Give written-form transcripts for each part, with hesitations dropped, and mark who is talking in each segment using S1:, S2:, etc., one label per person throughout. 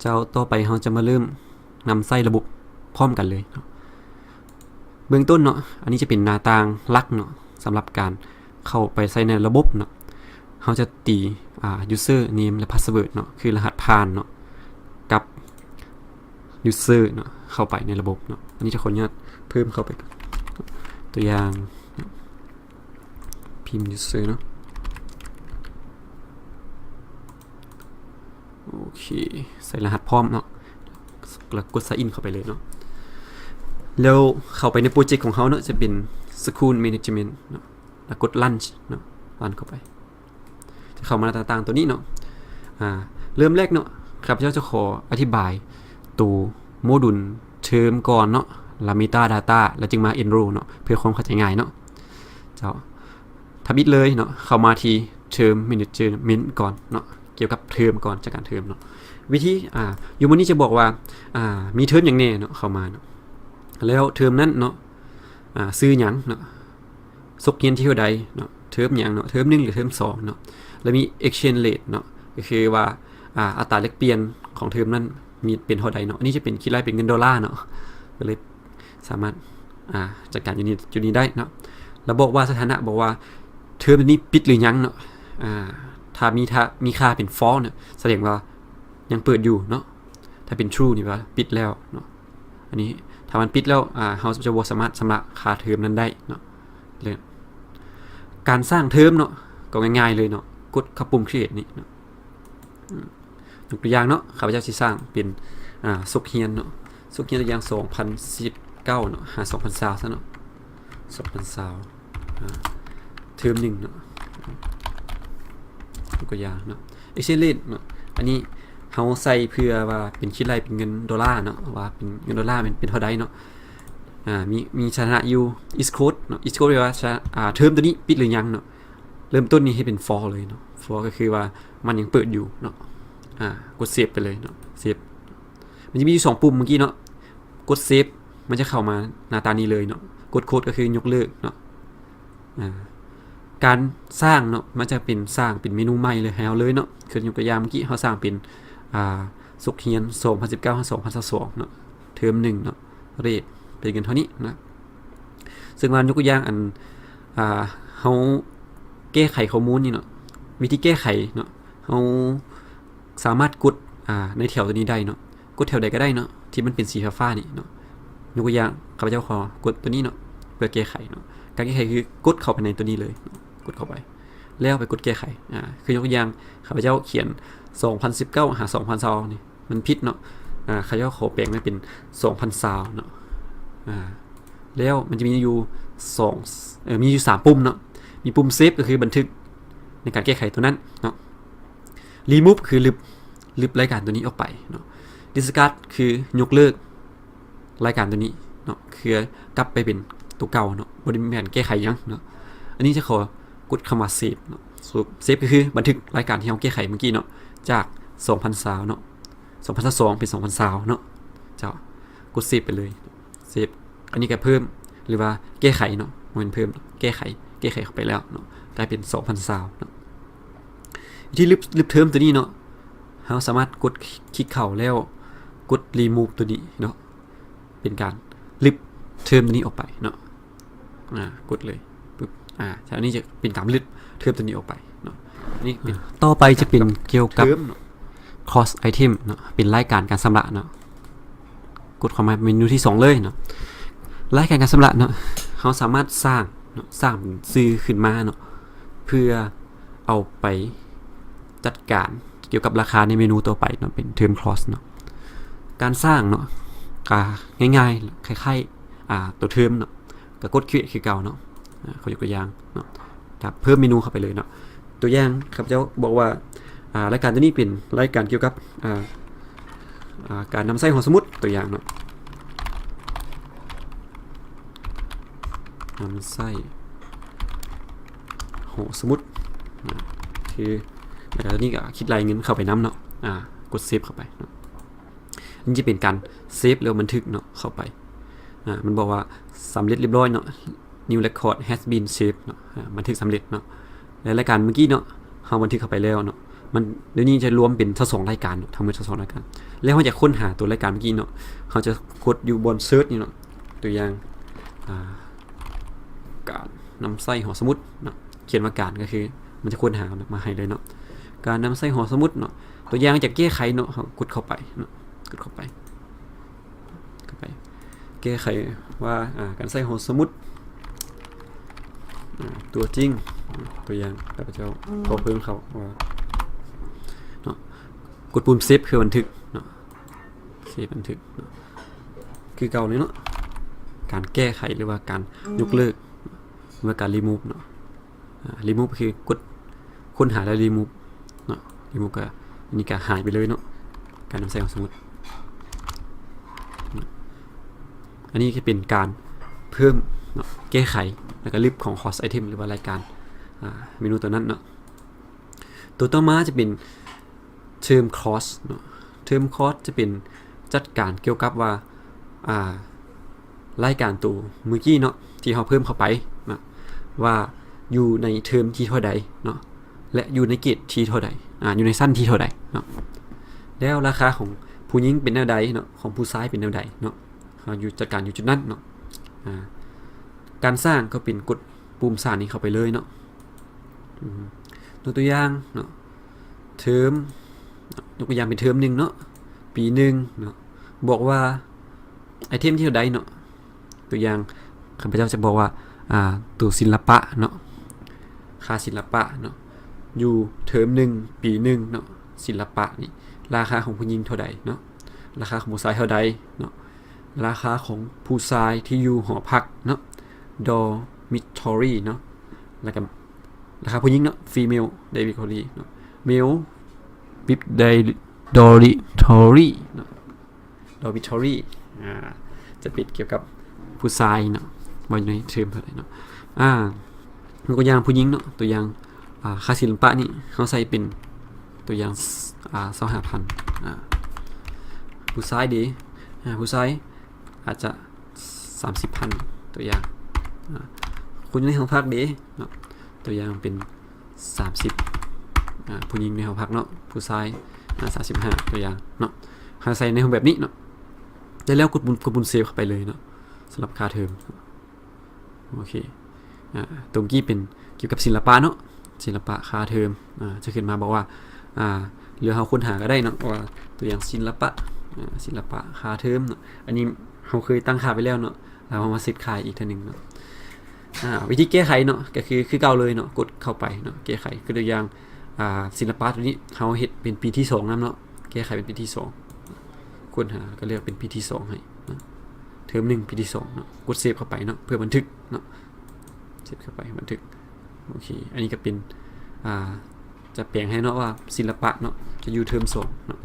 S1: เจ้าต่อไปเราจะมาเริ่มนำใส่ระบบพร้อมกันเลยเนาะเบื้องต้นเนาะอันนี้จะเป็นหน้าต่างลักเนาะสำหรับการเข้าไปใส่ในระบบเนาะเราจะตีuser name และ password เนาะคือรหัสผ่านเนาะกับ user เนาะเข้าไปในระบบเนาะอันนี้จะขออนุญาตเพิ่มเข้าไปตัวอย่างพิมพ์ user เนาะโอเคใส่รหัสพร้อมเนาะแล้วกด sign in เข้าไปเลยเนาะแล้วเข้าไปในโปรเจกต์ของเขาเนาะจะเป็น School Management เนาะแล้วกด Launch เนาะ Run เข้าไปจะเข้ามาหน้าต่างตัวนี้เนาะเริ่มแรกเนาะครับเจ้าจะขออธิบายตัวโมดูลเทอมก่อนเนาะแล้วมี Data แล้วจึงมา Enroll เนาะเพื่อความเข้าใจง่ายเนาะเจ้าทับอิดเลยเนาะเข้ามาที่ Term Management ก่อนเนาะเกี่ยวกับเทอมก่อนจากการเทอมเนาะวิธีอยู่บนนี้จะบอกว่ามีเทอมอย่างแน่เนาะเข้ามาเนาะแล้วเทอมนั้นเนาะซื้อหยังเนาะสกเรียนที่เท่าใดเนาะเทอมหยังเนาะเทอม1หรือเทอม2เนาะแล้วมี exchange rate เนาะก็คือว่าอัตราแลกเปลี่ยนของเทอมนั้นมีเป็นเท่าใดเนาะอันนี้จะเป็นคิดไล่เป็นเงินดอลลาร์เนาะก็เลยสามารถจัดการอยู่นี้ได้เนาะแล้วบอกว่าสถานะบอกว่าเทอมนี้ปิดหรือยังเนาะถ้ามีค่าเป็น false เนี่ยแสดงว่ายังเปิดอยู่เนาะถ้าเป็น true นี่ว่าปิดแล้วเนาะอันนี้ถ้ามันปิดแล้วเราจะบ่สามารถชำระค่าเทอมนั้นได้เนาะเลยการสร้างเทอมเนาะก็ง่ายๆเลยเนาะกดเข้าปุ่ม create นี่เนาะยกตัวอย่างเนาะข้าพเจ้าสิสร้างเป็นสุขเฮียนเนาะสุขเฮียนตัวอย่าง2019เนาะหา2020ซะเนาะ2020เทอม1เนาะยกตัวอย่างเนาะ exchange rate เนาะอันนี้เฮาใส่เพื่อว่าเป็นคิดไรเป็นเงินดอลลาร์เนาะว่าเป็นเงินดอลลาร์เป็นเท่าใดเนาะมีสถานะอยู่ is code เนาะ is code แปลว่าเทอมตัวนี้ปิดหรือยังเนาะเริ่มต้นนี้ให้เป็น for เลยเนาะ for ก็คือว่ามันยังเปิดอยู่เนาะกด save ไปเลยเนาะ save มันจะมีอยู่2ปุ่มเมื่อกี้เนาะกด save มันจะเข้ามาหน้าตานี้เลยเนาะกด code ก็คือยกเลิกเนาะการสร้างเนาะมันจะเป็นสร้างเป็นเมนูใหม่เลยให้เอาเลยเนาะคือยกตัวอย่างเมื่อกี้เฮาสร้างเป็นสุขเฮียน2019-2022เนาะเทอม1เนาะเรทเป็นกันเท่านี้นะซึ่งว่ายกตัวอย่างอันเฮาแก้ไขข้อมูลนี่เนาะวิธีแก้ไขเนาะเฮาสามารถกดในแถวตัวนี้ได้เนาะกดแถวใดก็ได้เนาะที่มันเป็นสีฟ้าๆนี่เนาะยกตัวอย่างข้าพเจ้าขอกดตัวนี้เนาะเพื่อแก้ไขเนาะการแก้ไขคือกดเข้าไปในตัวนี้เลยกดเข้าไปแล้วไปกดแก้ไขคือยกตัวอย่างข้าพเจ้าเขียน2019หา2020นี่มันผิดเนาะข้าพเจ้าขอแปลงให้เป็น2020เนาะแล้วมันจะมีอยู่มีอยู่3ปุ่มเนาะมีปุ่มเซฟก็คือบันทึกในการแก้ไขตัวนั้นเนาะ remove คือลบรายการตัวนี้ออกไปเนาะ discard คือยกเลิกรายการตัวนี้เนาะคือกลับไปเป็นตัวเก่าเนาะบ่ได้มีการแก้ไขยังเนาะอันนี้จะขอกดคำว่า save เนาะ save ก็คือบันทึกรายการที่เราแก้ไขเมื่อกี้เนาะจาก2020เนาะ2022เป็น2020เนาะจะกด save ไปเลย save อันนี้ก็เพิ่มหรือว่าแก้ไขเนาะมันเพิ่มแก้ไขเข้าไปแล้วเนาะกลายเป็น2020เนาะที่ลบเทอมตัวนี้เนาะเราสามารถกดคลิกเข้าแล้วกด remove ตัวนี้เนาะเป็นการลบเทอมตัวนี้ออกไปเนาะกดเลยปึ๊บอันนี้จะเป็นการลบเทอมตัวนี้ออกไปเนาะนี่ต่อไปจะเป็นเกี่ยวกับ cross item เนาะเป็นรายการการชำระเนาะกดเข้ามาเมนูที่2เลยเนาะรายการการชำระเนาะเราสามารถสร้างซื้อขึ้นมาเนาะเพื่อเอาไปจัดการเกี่ยวกับราคาในเมนูต่อไปเนาะเป็น term cross เนาะการสร้างเนาะง่ายๆคล้ายๆตัวเทอมเนาะก็กด create คือเก่าเนาะเขายกตัวอย่างเนาะถ้าเพิ่มเมนูเข้าไปเลยเนาะตัวอย่างครับเจ้าบอกว่ารายการตัวนี้เป็นรายการเกี่ยวกับการนำใส่หัวสมุดตัวอย่างเนาะนำใส่หัวสมุดคือรายการตัวนี้ก็คิดรายเงินเข้าไปน้ำเนาะกดเซฟเข้าไปเนาะนี่จะเป็นการเซฟแล้วบันทึกเนาะเข้าไปมันบอกว่าสำเร็จเรียบร้อยเนาะ new record has been saved เนาะบันทึกสำเร็จเนาะและรายการเมื่อกี้เนาะเราบันทึกเข้าไปแล้วเนาะ มันเดี๋ยวนี้จะรวมเป็นทั้ง2รายการเนาะทั้งหมดทั้ง2รายการแล้วเราจะค้นหาตัวรายการเมื่อกี้เนาะเราจะกดอยู่บนเซิร์ชนี่เนาะตัวอย่างการนำไส้หอสมุดเนาะเขียนว่าการก็คือมันจะค้นหามาให้เลยเนาะการนำไส้หอสมุดเนาะตัวอย่างจะแก้ไขเนาะกดเข้าไปเนาะกดเข้าไปแก้ไขว่าการใส่หอสมุดตัวจริงตัวอย่างข้าพเจ้าขอเพิ่มเขาว่าเนาะกดปุ่มเซฟคือบันทึกเนาะเซฟบันทึกเนาะคือเก่าเลยเนาะการแก้ไขหรือว่าการยกเลิกหรือว่าการรีมูฟเนาะรีมูฟคือกดค้นหาแล้วรีมูฟเนาะรีมูฟก็นี่ก็หายไปเลยเนาะการนำใส่หอสมุดอันนี้ก็เป็นการเพิ่มเนาะแก้ไขแล้วก็ลิฟต์ของ cost item หรือว่ารายการเมนูตัวนั้นเนาะตัวต่อมาจะเป็น term cost เนาะ term cost จะเป็นจัดการเกี่ยวกับว่ารายการตัวเมื่อกี้เนาะที่เราเพิ่มเข้าไปนะว่าอยู่ในเทอมที่เท่าใดเนาะและอยู่ในเกรดที่เท่าใดอยู่ในสั้นที่เท่าใดเนาะแล้วราคาของผู้หญิงเป็นแนวใดเนาะของผู้ชายเป็นแนวใดเนาะอยู่จัดการอยู่จุดนั้นเนาะการสร้างก็เป็นกดปุ่มสร้างนี้เข้าไปเลยเนาะตัวอย่างเนาะเทอมยกตัวอย่างเป็นเทอม1เนาะปี1เนาะบอกว่าไอเทมที่เท่าใดเนาะตัวอย่างข้าพเจ้าจะบอกว่าตัวศิลปะเนาะค่าศิลปะเนาะอยู่เทอม1ปี1เนาะศิลปะนี่ราคาของผู้หญิงเท่าใดเนาะราคาของผู้ชายเท่าใดเนาะราคาของผู้ชายที่อยู่หอพักเนาะ dormitory เนาะแล้วก็ราคาผู้หญิงเนาะ female dormitory เนาะ male dormitory เนาะ dormitory จะปิดเกี่ยวกับผู้ชายเนาะว่าอยู่ในเทอมเท่าไหร่เนาะตัวอย่างผู้หญิงเนาะตัวอย่างค่าศิลปะนี่เขาใส่เป็นตัวอย่าง25,000ผู้ชายดีผู้ชายอาจจะ 30,000 ตัวอย่างคุณในห้องพักดีเนาะตัวอย่างเป็น30ผู้หญิงในห้องพักเนาะผู้ชาย35ตัวอย่างเนาะเขาใส่ในห้องแบบนี้เนาะแล้วกดปุ่มเซฟเข้าไปเลยเนาะสำหรับค่าเทอมโอเคตรงกี้เป็นเกี่ยวกับศิลปะเนาะศิลปะค่าเทอมจะขึ้นมาบอกว่าหรือเราค้นหาก็ได้เนาะว่าตัวอย่างศิลปะค่าเทอมเนาะอันนี้เราเคยตั้งค่าไปแล้วเนาะเรามาเซตค่าอีกทีนึงเนาะวิธีแก้ไขเนาะก็คือเก่าเลยเนาะกดเข้าไปเนาะแก้ไขคือตัวอย่างศิลปะตัวนี้เราเฮ็ดเป็นปีที่2นำเนาะแก้ไขเป็นปีที่2ค้นหาก็เลือกเป็นปีที่2ให้เทอม1ปีที่2เนาะกดเซฟเข้าไปเนาะเพื่อบันทึกเนาะเซฟเข้าไปบันทึกโอเคอันนี้ก็เป็นจะแปลงให้เนาะว่าศิลปะเนาะจะอยู่เทอม2เนาะ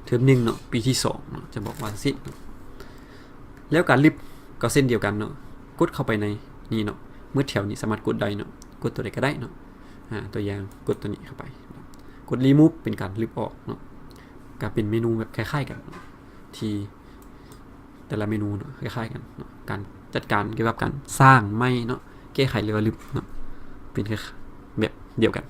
S1: เทอม1เนาะปีที่2เนาะจะบอกว่าสิแล้วการลิฟต์ก็เส้นเดียวกันเนาะกดเข้าไปในนี่เนาะเมื่อแถวนี้สามารถกดได้เนาะกดตัวใดก็ได้เนาะตัวอย่างกดตัวนี้เข้าไปกดรีมูฟเป็นการลิฟต์ออกเนาะก็เป็นเมนูแบบคล้ายๆกันที่แต่ละเมนูเนาะคล้ายๆกันเนาะการจัดการเกี่ยวกับการสร้างไม่เนาะแก้ไขหรือว่าลิฟต์เนาะเป็นแบบเดียวกัน